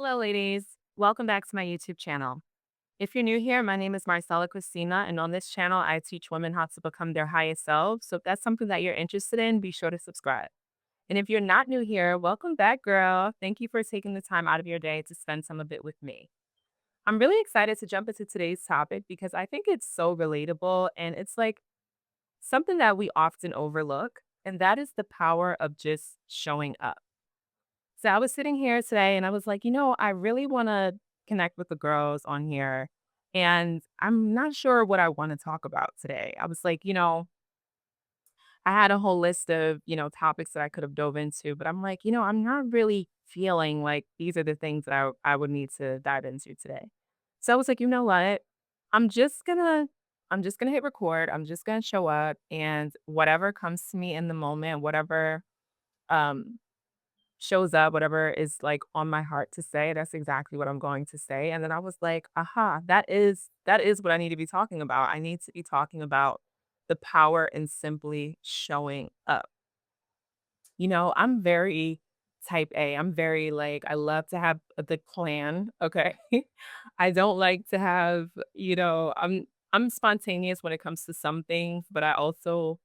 Hello, ladies. Welcome back to my YouTube channel. If you're new here, my name is Marcella Christina, and on this channel, I teach women how to become their highest selves. So if that's something that you're interested in, be sure to subscribe. And if you're not new here, welcome back, girl. Thank you for taking the time out of your day to spend some of it with me. I'm really excited to jump into today's topic because I think it's so relatable and it's like something that we often overlook, and that is the power of just showing up. So I was sitting here today and I was like, I really want to connect with the girls on here. And I'm not sure what I want to talk about today. I was like, I had a whole list of, topics that I could have dove into, but I'm like, I'm not really feeling like these are the things that I would need to dive into today. So I was like, you know what? I'm just gonna I'm just gonna hit record. I'm just gonna show up and whatever comes to me in the moment, whatever um shows up, whatever is like on my heart to say, that's exactly what I'm going to say. And then I was like, aha, that is what I need to be talking about. I need to be talking about the power in simply showing up. I'm very type A. I'm very like I love to have the plan. Okay. I don't like to have, I'm spontaneous when it comes to some things, but I also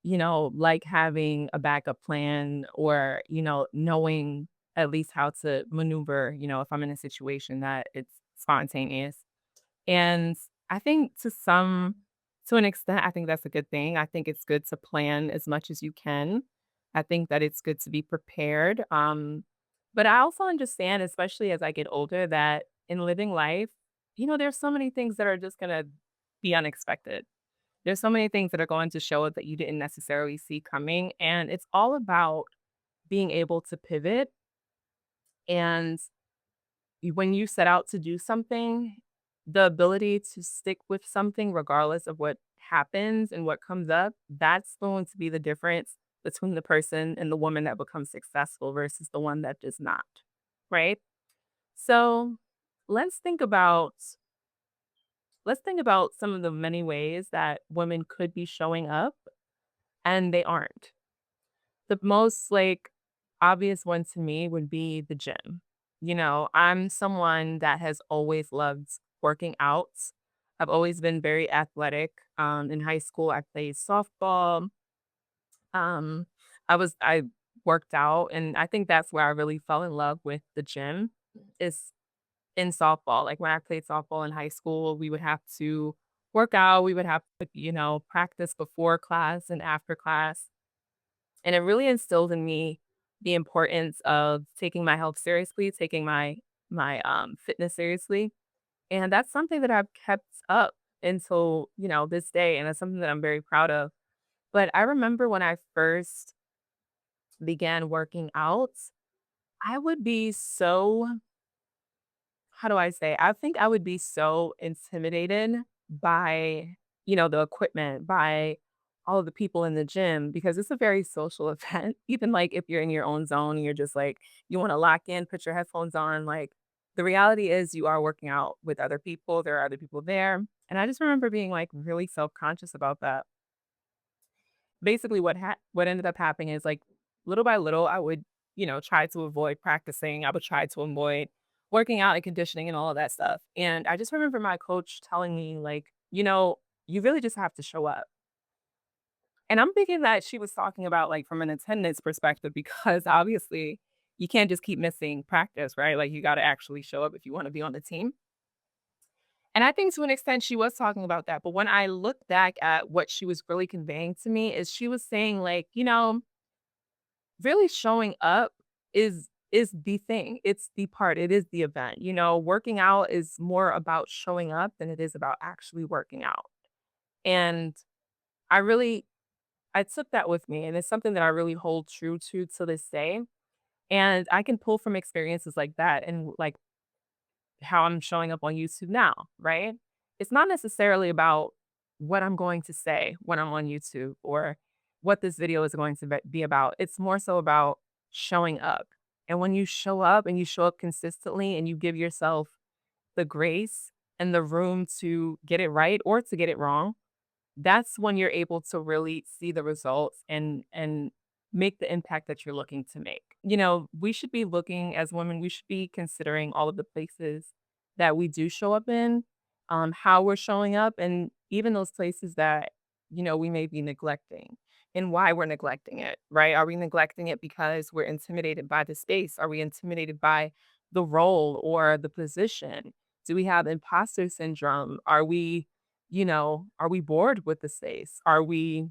like having a backup plan or, knowing at least how to maneuver, if I'm in a situation that it's spontaneous. And I think to an extent, I think that's a good thing. I think it's good to plan as much as you can. I think that it's good to be prepared. But I also understand, especially as I get older, that in living life, there's so many things that are just gonna be unexpected. There's so many things that are going to show up that you didn't necessarily see coming, and it's all about being able to pivot, and when you set out to do something, the ability to stick with something regardless of what happens and what comes up, that's going to be the difference between the person and the woman that becomes successful versus the one that does not, right? So, let's think about let's think about some of the many ways that women could be showing up and they aren't. The most, like, obvious one to me would be the gym. I'm someone that has always loved working out. I've always been very athletic. In high school, I played softball. Um, I worked out, and I think that's where I really fell in love with the gym is in softball. Like, when I played softball in high school, we would have to work out. We would have to, practice before class and after class. And it really instilled in me the importance of taking my health seriously, taking my fitness seriously. And that's something that I've kept up until, this day. And it's something that I'm very proud of. But I remember when I first began working out, I would be so how do I say? I think I would be so intimidated by, the equipment, by all of the people in the gym because it's a very social event. Even like if you're in your own zone and you're just like, you want to lock in, put your headphones on. Like the reality is you are working out with other people. There are other people there. And I just remember being like really self-conscious about that. Basically what ended up happening is like little by little I would, try to avoid practicing. I would try to avoid working out and conditioning and all of that stuff. And I just remember my coach telling me like, you really just have to show up. And I'm thinking that she was talking about like from an attendance perspective because obviously you can't just keep missing practice, right? Like you got to actually show up if you want to be on the team. And I think to an extent she was talking about that. But when I look back at what she was really conveying to me is she was saying like, really showing up is the thing. It's the part. It is the event. Working out is more about showing up than it is about actually working out. And I really I took that with me and it's something that I really hold true to this day. And I can pull from experiences like that and like how I'm showing up on YouTube now, right? It's not necessarily about what I'm going to say when I'm on YouTube or what this video is going to be about. It's more so about showing up. And when you show up and you show up consistently and you give yourself the grace and the room to get it right or to get it wrong, that's when you're able to really see the results and make the impact that you're looking to make. We should be looking as women, we should be considering all of the places that we do show up in, how we're showing up, and even those places that, we may be neglecting and why we're neglecting it, right? Are we neglecting it because we're intimidated by the space? Are we intimidated by the role or the position? Do we have imposter syndrome? Are we bored with the space? Are we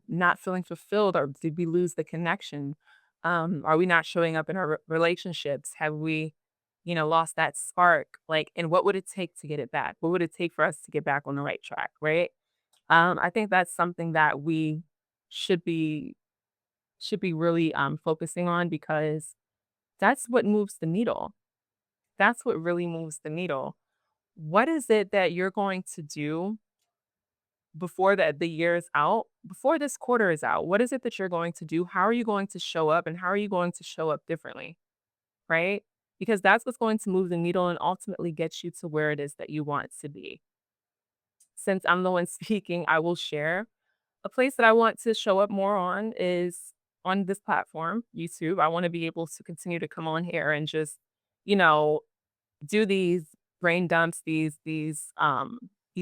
not feeling fulfilled, or did we lose the connection? Are we not showing up in our relationships? Have we, lost that spark? Like, and what would it take to get it back? What would it take for us to get back on the right track? Right. I think that's something that we should be should be really focusing on, because that's what moves the needle. That's what really moves the needle. What is it that you're going to do before the year is out, before this quarter is out? What is it that you're going to do? How are you going to show up, and how are you going to show up differently, right? Because that's what's going to move the needle and ultimately get you to where it is that you want to be. Since I'm the one speaking, I will share a place that I want to show up more on is on this platform, YouTube. I want to be able to continue to come on here and just, you know, do these brain dumps, these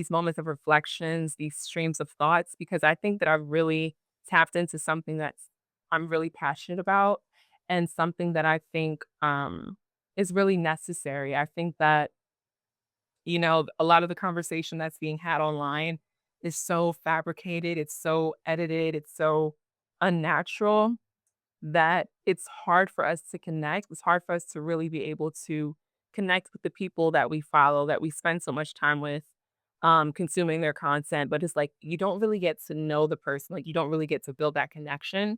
moments of reflections, these streams of thoughts, because I think that I've really tapped into something that's I'm really passionate about, and something that I think is really necessary. I think that, a lot of the conversation that's being had online is so fabricated, it's so edited, it's so unnatural that it's hard for us to connect. It's hard for us to really be able to connect with the people that we follow, that we spend so much time with, consuming their content. But it's like you don't really get to know the person, like you don't really get to build that connection.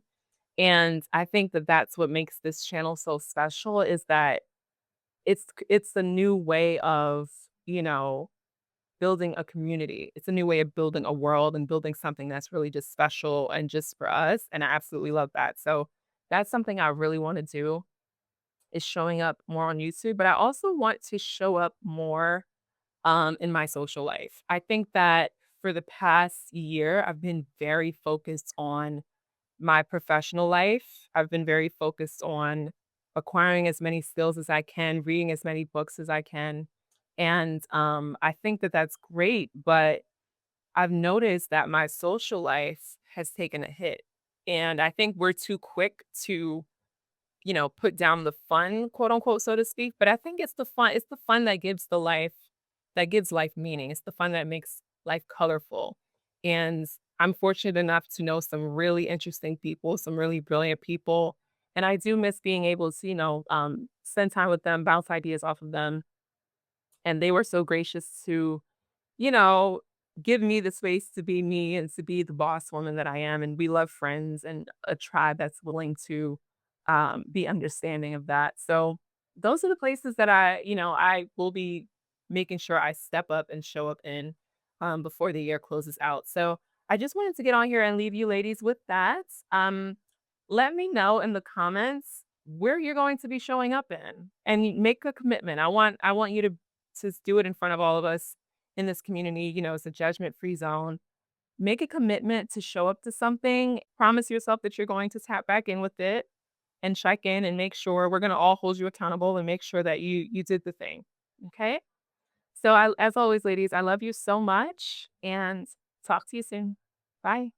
And I think that that's what makes this channel so special, is that it's a new way of, you know, building a community. It's a new way of building a world and building something that's really just special and just for us. And I absolutely love that. So that's something I really want to do, is showing up more on YouTube. But I also want to show up more in my social life. I think that for the past year, I've been very focused on my professional life. I've been very focused on acquiring as many skills as I can, reading as many books as I can. And I think that that's great. But I've noticed that my social life has taken a hit. And I think we're too quick to, put down the fun, quote unquote, so to speak. But I think it's the fun that gives life meaning. It's the fun that makes life colorful. And I'm fortunate enough to know some really interesting people, some really brilliant people. And I do miss being able to, spend time with them, bounce ideas off of them. And they were so gracious to, you know, give me the space to be me and to be the boss woman that I am. And we love friends and a tribe that's willing to be understanding of that. So those are the places that I will be making sure I step up and show up in before the year closes out. So I just wanted to get on here and leave you ladies with that. Let me know in the comments where you're going to be showing up in, and make a commitment. I want you to do it in front of all of us in this community. It's a judgment-free zone. Make a commitment to show up to something. Promise yourself that you're going to tap back in with it and check in and make sure we're going to all hold you accountable and make sure that you did the thing. Okay? So as always, ladies, I love you so much, and talk to you soon. Bye.